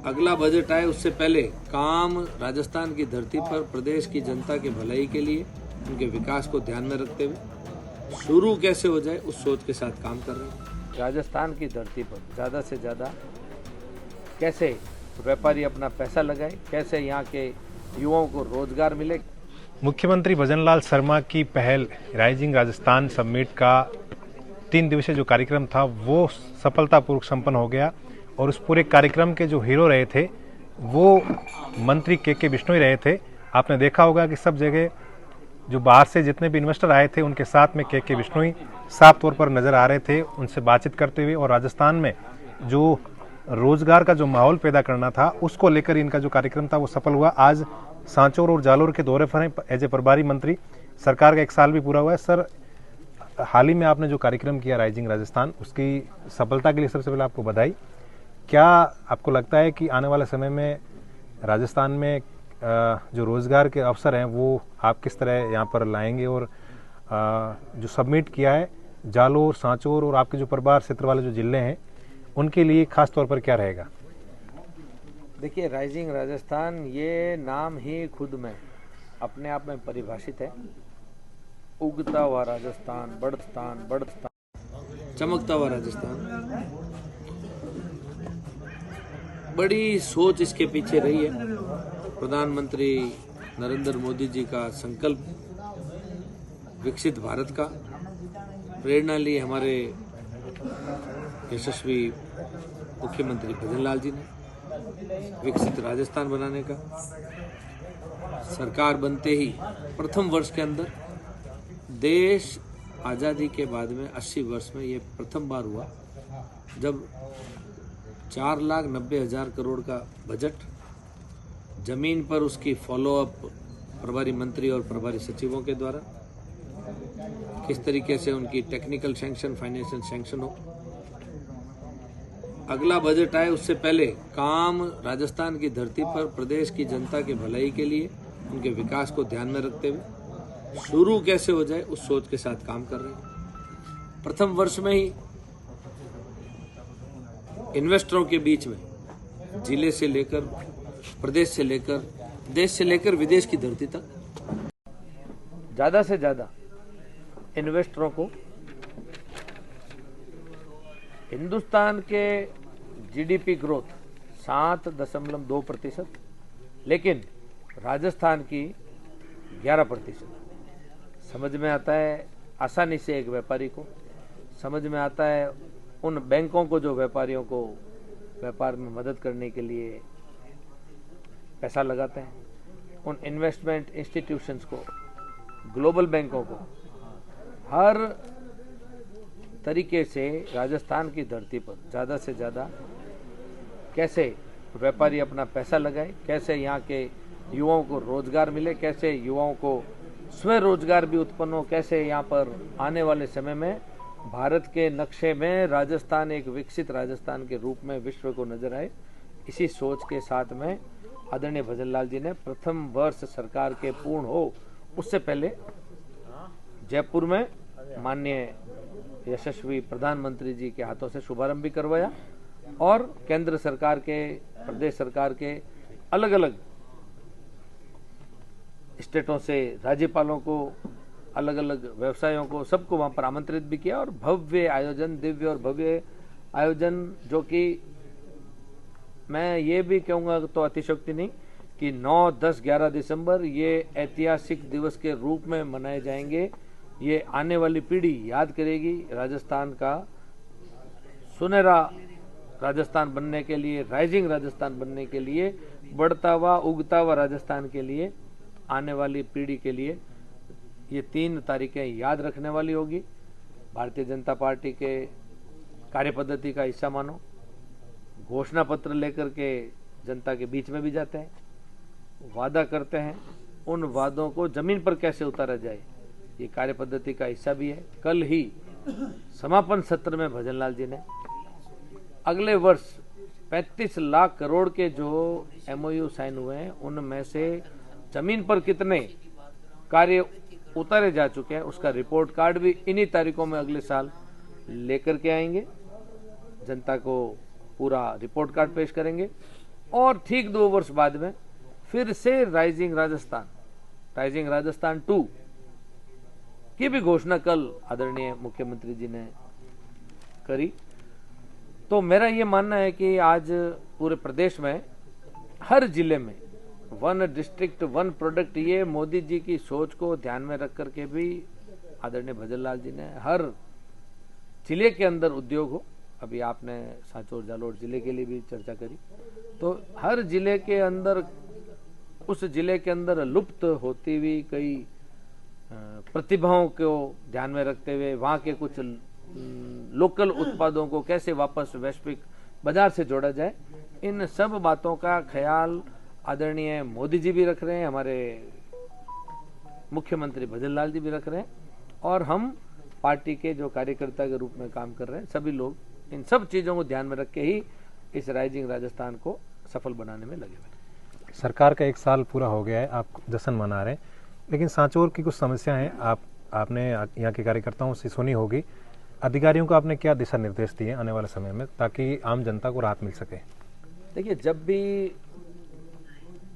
अगला बजट आए उससे पहले काम राजस्थान की धरती पर प्रदेश की जनता के भलाई के लिए, उनके विकास को ध्यान में रखते हुए शुरू कैसे हो जाए उस सोच के साथ काम कर रहे हैं। राजस्थान की धरती पर ज़्यादा से ज़्यादा कैसे व्यापारी अपना पैसा लगाए, कैसे यहाँ के युवाओं को रोजगार मिले। मुख्यमंत्री भजनलाल शर्मा की पहल राइजिंग राजस्थान समिट का 3 दिवसीय जो कार्यक्रम था वो सफलतापूर्वक संपन्न हो गया और उस पूरे कार्यक्रम के जो हीरो रहे थे वो मंत्री के बिश्नोई रहे थे। आपने देखा होगा कि सब जगह जो बाहर से जितने भी इन्वेस्टर आए थे उनके साथ में के बिश्नोई साफ तौर पर नजर आ रहे थे, उनसे बातचीत करते हुए। और राजस्थान में जो रोजगार का जो माहौल पैदा करना था उसको लेकर इनका जो कार्यक्रम था वो सफल हुआ। आज सांचौर और जालोर के दौरे पर हैं एज ए प्रभारी मंत्री। सरकार का 1 साल भी पूरा हुआ है। सर, हाल ही में आपने जो कार्यक्रम किया राइजिंग राजस्थान, उसकी सफलता के लिए सबसे पहले आपको बधाई। क्या आपको लगता है कि आने वाले समय में राजस्थान में जो रोजगार के अवसर हैं वो आप किस तरह यहाँ पर लाएंगे, और जो सबमिट किया है जालोर, सांचौर और आपके जो प्रभार क्षेत्र वाले जो जिले हैं उनके लिए खास तौर पर क्या रहेगा? देखिए, राइजिंग राजस्थान ये नाम ही खुद में अपने आप में परिभाषित है। उगता हुआ राजस्थान, बढ़ता चमकता हुआ राजस्थान। बड़ी सोच इसके पीछे रही है। प्रधानमंत्री नरेंद्र मोदी जी का संकल्प विकसित भारत का, प्रेरणा ली हमारे यशस्वी मुख्यमंत्री भजनलाल जी ने विकसित राजस्थान बनाने का। सरकार बनते ही प्रथम वर्ष के अंदर देश आज़ादी के बाद में 80 वर्ष में ये प्रथम बार हुआ जब 4,90,000 करोड़ का बजट, जमीन पर उसकी फॉलोअप प्रभारी मंत्री और प्रभारी सचिवों के द्वारा, किस तरीके से उनकी टेक्निकल सैंक्शन, फाइनेंशियल सैंक्शन हो। अगला बजट आए उससे पहले काम राजस्थान की धरती पर प्रदेश की जनता के भलाई के लिए, उनके विकास को ध्यान में रखते हुए शुरू कैसे हो जाए उस सोच के साथ काम कर रहे हैं। प्रथम वर्ष में ही इन्वेस्टरों के बीच में जिले से लेकर, प्रदेश से लेकर, देश से लेकर विदेश की धरती तक ज्यादा से ज्यादा इन्वेस्टरों को हिंदुस्तान के जीडीपी ग्रोथ 7.2%, लेकिन राजस्थान की 11%। समझ में आता है आसानी से एक व्यापारी को, समझ में आता है उन बैंकों को जो व्यापारियों को व्यापार में मदद करने के लिए पैसा लगाते हैं, उन इन्वेस्टमेंट इंस्टीट्यूशंस को, ग्लोबल बैंकों को, हर तरीके से राजस्थान की धरती पर ज़्यादा से ज़्यादा कैसे व्यापारी अपना पैसा लगाए, कैसे यहाँ के युवाओं को रोजगार मिले, कैसे युवाओं को स्वरोजगार भी उत्पन्न हो, कैसे यहाँ पर आने वाले समय में भारत के नक्शे में राजस्थान एक विकसित राजस्थान के रूप में विश्व को नजर आए। इसी सोच के साथ में आदरणीय भजनलाल जी ने प्रथम वर्ष सरकार के पूर्ण हो उससे पहले जयपुर में माननीय यशस्वी प्रधानमंत्री जी के हाथों से शुभारंभ भी करवाया और केंद्र सरकार के, प्रदेश सरकार के अलग अलग स्टेटों से राज्यपालों को, अलग अलग व्यवसायों को, सबको वहां पर आमंत्रित भी किया और भव्य आयोजन, दिव्य और भव्य आयोजन, जो कि मैं ये भी कहूँगा तो अतिशयोक्ति नहीं कि 9, 10, 11 दिसंबर ये ऐतिहासिक दिवस के रूप में मनाए जाएंगे। ये आने वाली पीढ़ी याद करेगी राजस्थान का सुनहरा राजस्थान बनने के लिए, राइजिंग राजस्थान बनने के लिए, बढ़ता हुआ उगता हुआ राजस्थान के लिए, आने वाली पीढ़ी के लिए ये 3 तारीखें याद रखने वाली होगी। भारतीय जनता पार्टी के कार्यपद्धति का हिस्सा मानो, घोषणा पत्र लेकर के जनता के बीच में भी जाते हैं, वादा करते हैं, उन वादों को जमीन पर कैसे उतारा जाए ये कार्यपद्धति का हिस्सा भी है। कल ही समापन सत्र में भजनलाल जी ने अगले वर्ष 35 लाख करोड़ के जो एमओयू साइन हुए हैं उनमें से जमीन पर कितने कार्य उतारे जा चुके हैं उसका रिपोर्ट कार्ड भी इन्हीं तारीखों में अगले साल लेकर के आएंगे, जनता को पूरा रिपोर्ट कार्ड पेश करेंगे। और ठीक 2 वर्ष बाद में फिर से राइजिंग राजस्थान 2 की भी घोषणा कल आदरणीय मुख्यमंत्री जी ने करी। तो मेरा ये मानना है कि आज पूरे प्रदेश में हर जिले में 1 डिस्ट्रिक्ट 1 प्रोडक्ट, ये मोदी जी की सोच को ध्यान में रख करके भी आदरणीय भजनलाल जी ने हर जिले के अंदर उद्योग हो। अभी आपने सांचौर जालोर जिले के लिए भी चर्चा करी, तो हर जिले के अंदर, उस जिले के अंदर लुप्त होती हुई कई प्रतिभाओं को ध्यान में रखते हुए वहां के कुछ लोकल उत्पादों को कैसे वापस वैश्विक बाजार से जोड़ा जाए, इन सब बातों का ख्याल आदरणीय मोदी जी भी रख रहे हैं, हमारे मुख्यमंत्री भजनलाल जी भी रख रहे हैं, और हम पार्टी के जो कार्यकर्ता के रूप में काम कर रहे हैं सभी लोग इन सब चीजों को ध्यान में रख के ही इस राइजिंग राजस्थान को सफल बनाने में लगे हुए। सरकार का 1 साल पूरा हो गया है, आप जश्न मना रहे हैं, लेकिन सांचौर की कुछ समस्या हैं, आपने यहाँ के कार्यकर्ताओं से सुनी होगी। अधिकारियों को आपने क्या दिशा निर्देश दिए आने वाले समय में ताकि आम जनता को राहत मिल सके? देखिए, जब भी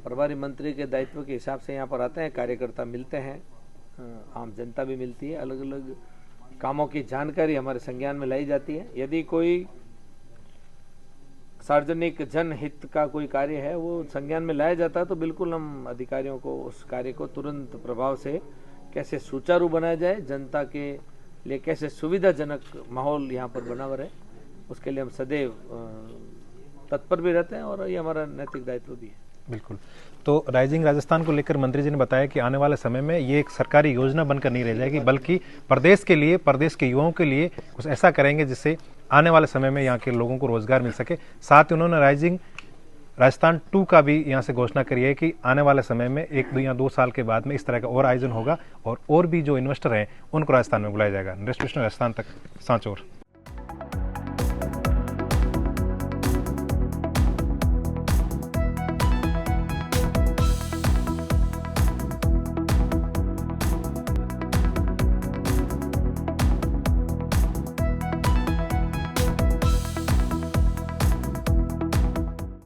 प्रभारी मंत्री के दायित्व के हिसाब से यहाँ पर आते हैं, कार्यकर्ता मिलते हैं, आम जनता भी मिलती है, अलग अलग कामों की जानकारी हमारे संज्ञान में लाई जाती है। यदि कोई सार्वजनिक जनहित का कोई कार्य है वो संज्ञान में लाया जाता है तो बिल्कुल हम अधिकारियों को उस कार्य को तुरंत प्रभाव से कैसे सुचारू बनाया जाए, जनता के लिए कैसे सुविधाजनक माहौल यहाँ पर बना हुआ रहे, उसके लिए हम सदैव तत्पर भी रहते हैं और ये हमारा नैतिक दायित्व भी है। बिल्कुल। तो राइजिंग राजस्थान को लेकर मंत्री जी ने बताया कि आने वाले समय में ये एक सरकारी योजना बनकर नहीं रह जाएगी, बल्कि प्रदेश के लिए, प्रदेश के युवाओं के लिए कुछ ऐसा करेंगे जिससे आने वाले समय में यहाँ के लोगों को रोजगार मिल सके। साथ ही उन्होंने राइजिंग राजस्थान 2 का भी यहाँ से घोषणा करी है कि आने वाले समय में 1 या 2 साल के बाद में इस तरह का और आयोजन होगा और भी जो इन्वेस्टर हैं उनको राजस्थान में बुलाया जाएगा। राजस्थान तक सांचौर।